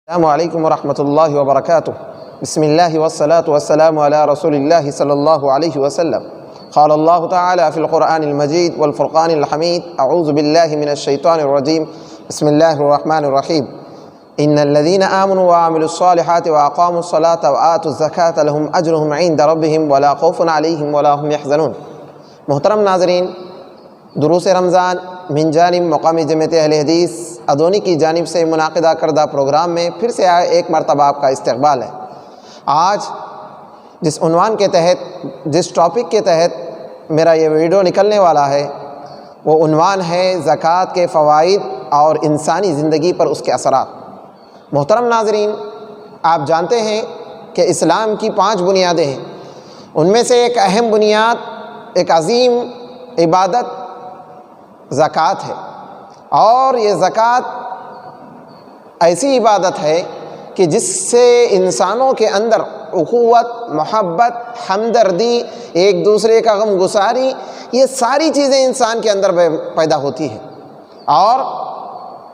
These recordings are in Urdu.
السلام علیکم ورحمۃ اللہ وبرکاتہ۔ بسم اللہ والصلاة والسلام علی رسول اللہ صلی اللہ علیہ وسلم۔ قال اللہ تعالی فی القرآن المجید والفرقان الحمید، اعوذ باللہ من الشیطان الرجیم، بسم اللہ الرحمن الرحیم۔ ان الذین آمنوا وعملوا الصالحات واقاموا الصلاة وآتوا الزکاة لهم اجرهم عند ربهم ولا خوف علیہم ولا هم یحزنون۔ محترم ناظرین، دروس رمضان من جانب مقامی جمعیت اہل حدیث ادونی کی جانب سے منعقدہ کردہ پروگرام میں پھر سے ایک مرتبہ آپ کا استقبال ہے۔ آج جس عنوان کے تحت، جس ٹاپک کے تحت میرا یہ ویڈیو نکلنے والا ہے، وہ عنوان ہے زکوٰۃ کے فوائد اور انسانی زندگی پر اس کے اثرات۔ محترم ناظرین، آپ جانتے ہیں کہ اسلام کی 5 بنیادیں ہیں۔ ان میں سے ایک اہم بنیاد، ایک عظیم عبادت زکوٰۃ ہے، اور یہ زکوٰۃ ایسی عبادت ہے کہ جس سے انسانوں کے اندر اخوت، محبت، ہمدردی، ایک دوسرے کا غم گساری، یہ ساری چیزیں انسان کے اندر پیدا ہوتی ہیں، اور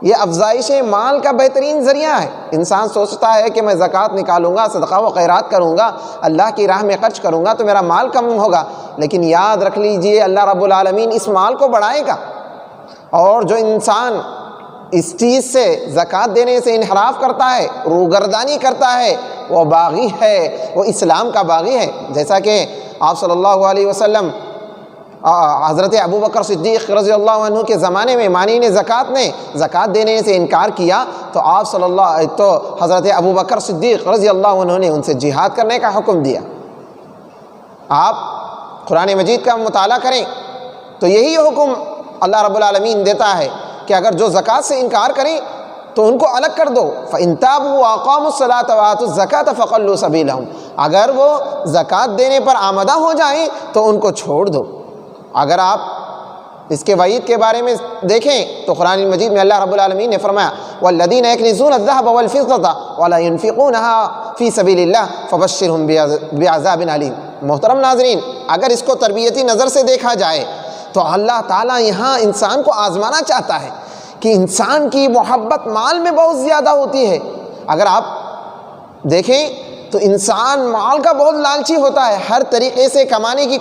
یہ افزائش مال کا بہترین ذریعہ ہے۔ انسان سوچتا ہے کہ میں زکوٰۃ نکالوں گا، صدقہ و خیرات کروں گا، اللہ کی راہ میں خرچ کروں گا تو میرا مال کم ہوگا، لیکن یاد رکھ لیجئے اللہ رب العالمین اس مال کو بڑھائے گا، اور جو انسان اس چیز سے، زکوٰۃ دینے سے انحراف کرتا ہے، روگردانی کرتا ہے، وہ باغی ہے، وہ اسلام کا باغی ہے۔ جیسا کہ آپ صلی اللہ علیہ وسلم، حضرت ابوبکر صدیق رضی اللہ عنہ کے زمانے میں مانین زکوٰۃ نے زکوٰۃ دینے سے انکار کیا تو حضرت ابوبکر صدیق رضی اللہ عنہ نے ان سے جہاد کرنے کا حکم دیا۔ آپ قرآن مجید کا مطالعہ کریں تو یہی حکم اللہ رب العالمین دیتا ہے کہ اگر جو زکوٰۃ سے انکار کریں تو ان کو الگ کر دو۔ فَإِن تَابُوا وَأَقَامُوا الصَّلَاةَ وَآتُوا الزَّكَاةَ فَخَلُّوا سَبِيلَهُمْ، اگر وہ زکوٰۃ دینے پر آمادہ ہو جائیں تو ان کو چھوڑ دو۔ اگر آپ اس کے وعید کے بارے میں دیکھیں تو قرآن مجید میں اللہ رب العالمین نے فرمایا وَالَّذِينَ يَكْنِزُونَ الذَّهَبَ وَالْفِضَّةَ وَلَا يُنْفِقُونَهَا فِي سَبِيلِ اللَّهِ فَبَشِّرْهُم بِعَذَابٍ أَلِيمٍ۔ محترم ناظرین، اگر اس کو تربیتی نظر سے دیکھا جائے تو اللہ تعالیٰ یہاں انسان کو آزمانا چاہتا ہے کہ انسان کی محبت مال میں بہت زیادہ ہوتی ہے۔ اگر آپ دیکھیں تو انسان مال کا بہت لالچی ہوتا ہے، ہر طریقے سے کمانے کی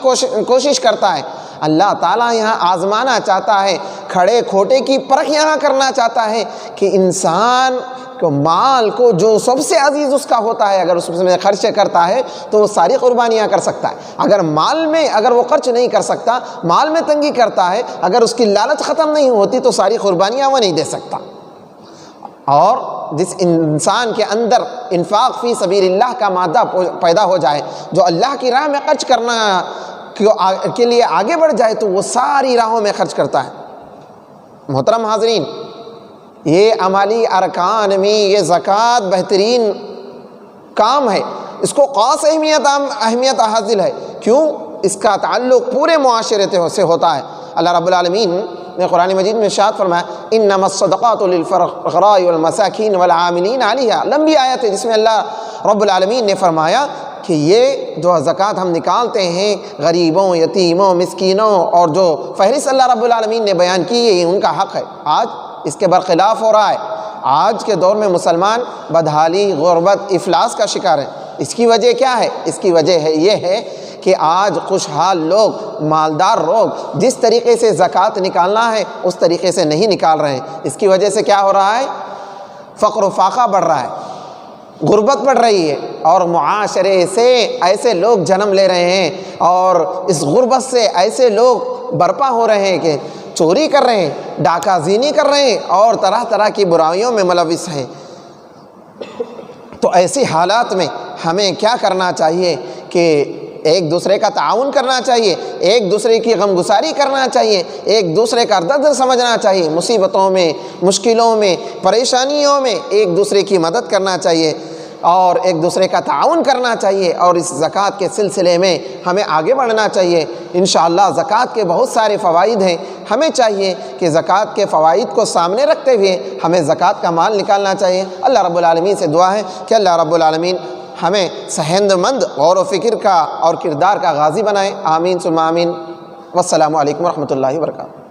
کوشش کرتا ہے۔ اللہ تعالیٰ یہاں آزمانا چاہتا ہے، کھڑے کھوٹے کی پرکھ یہاں کرنا چاہتا ہے کہ انسان کو مال کو جو سب سے عزیز اس کا ہوتا ہے، اگر اس میں خرچ کرتا ہے تو وہ ساری قربانیاں کر سکتا ہے۔ اگر مال میں اگر وہ خرچ نہیں کر سکتا، مال میں تنگی کرتا ہے، اگر اس کی لالچ ختم نہیں ہوتی تو ساری قربانیاں وہ نہیں دے سکتا۔ اور جس انسان کے اندر انفاق فی سبیل اللہ کا مادہ پیدا ہو جائے، جو اللہ کی راہ میں خرچ کرنا کے لیے آگے بڑھ جائے، تو وہ ساری راہوں میں خرچ کرتا ہے۔ محترم حاضرین، یہ عملی ارکان میں یہ زکوٰۃ بہترین کام ہے، اس کو خاص اہمیت حاصل ہے۔ کیوں؟ اس کا تعلق پورے معاشرے سے ہوتا ہے۔ اللہ رب العالمین نے قرآن مجید میں ارشاد فرمایا انما الصدقات للفقراء والمساکین والعاملین علیہا، لمبی آیت ہے جس میں اللہ رب العالمین نے فرمایا کہ یہ جو زکوٰۃ ہم نکالتے ہیں غریبوں، یتیموں، مسکینوں، اور جو فہرست اللہ رب العالمین نے بیان کی ہے، یہ ان کا حق ہے۔ آج اس کے برخلاف ہو رہا ہے۔ آج کے دور میں مسلمان بدحالی، غربت، افلاس کا شکار ہیں۔ اس کی وجہ کیا ہے؟ اس کی وجہ یہ ہے کہ آج خوشحال لوگ، مالدار لوگ جس طریقے سے زکوٰۃ نکالنا ہے اس طریقے سے نہیں نکال رہے ہیں۔ اس کی وجہ سے کیا ہو رہا ہے؟ فقر و فاقہ بڑھ رہا ہے، غربت بڑھ رہی ہے، اور معاشرے سے ایسے لوگ جنم لے رہے ہیں، اور اس غربت سے ایسے لوگ برپا ہو رہے ہیں کہ چوری کر رہے ہیں، ڈاکہ زینی کر رہے ہیں، اور طرح طرح کی برائیوں میں ملوث ہیں۔ تو ایسی حالات میں ہمیں کیا کرنا چاہیے کہ ایک دوسرے کا تعاون کرنا چاہیے، ایک دوسرے کی غمگساری کرنا چاہیے، ایک دوسرے کا درد سمجھنا چاہیے، مصیبتوں میں، مشکلوں میں، پریشانیوں میں ایک دوسرے کی مدد کرنا چاہیے، اور ایک دوسرے کا تعاون کرنا چاہیے، اور اس زکوٰۃ کے سلسلے میں ہمیں آگے بڑھنا چاہیے۔ انشاءاللہ زکوٰۃ کے بہت سارے فوائد ہیں، ہمیں چاہیے کہ زکوٰۃ کے فوائد کو سامنے رکھتے ہوئے ہمیں زکوٰۃ کا مال نکالنا چاہیے۔ اللہ رب العالمین سے دعا ہے کہ اللہ رب العالمین ہمیں صحت مند غور و فکر کا اور کردار کا غازی بنائے۔ آمین ثم آمین۔ والسلام علیکم ورحمۃ اللہ وبرکاتہ۔